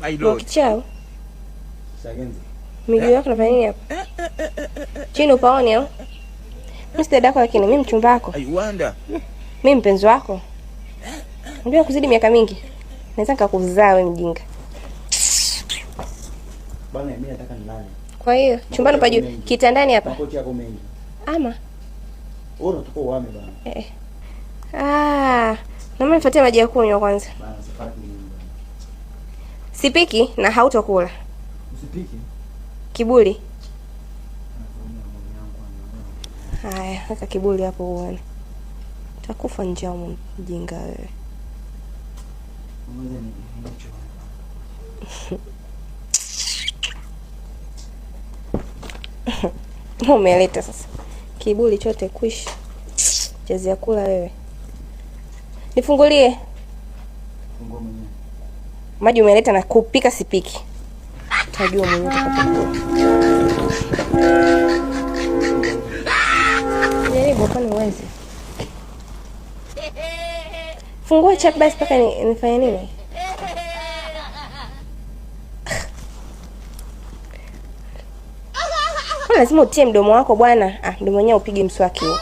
my lord. Kichao. Miguu yako nafanya nini hapa? Chini upaoni au? Mimi si dadako lakini mimi mchumba wako. I wonder. Mimi mpenzi wako. Unajua kuzidi miaka mingi. Naweza nikakuzaa wewe mjinga. Bwana mimi nataka nilale. Kwa hiyo chumbani pa juu, kitandani hapa. Makoti yako mengi. Ama Wewe unataka uame bwana. Na mimi nifuatie maji ya kunywa kwanza. Bwana sipaki nini bwana. Sipiki na hautokula. Usipiki? Kiburi. Haya, weka kiburi hapo uone. Utakufa njaa mjinga wewe. Ngoja nicho. Umeleta sasa. Kiburi chote kwisha. Chezea kula wewe. Nifungulie. Fungua mwenyewe. Maji umeleta na kupika sipiki. Utajua mwenyewe utakapokula. Jaribu kwani uweze. Fungua chat basi paka nifanye nini? Lazima utie mdomo wako bwana. Mdomo wenyewe upige mswaki huo.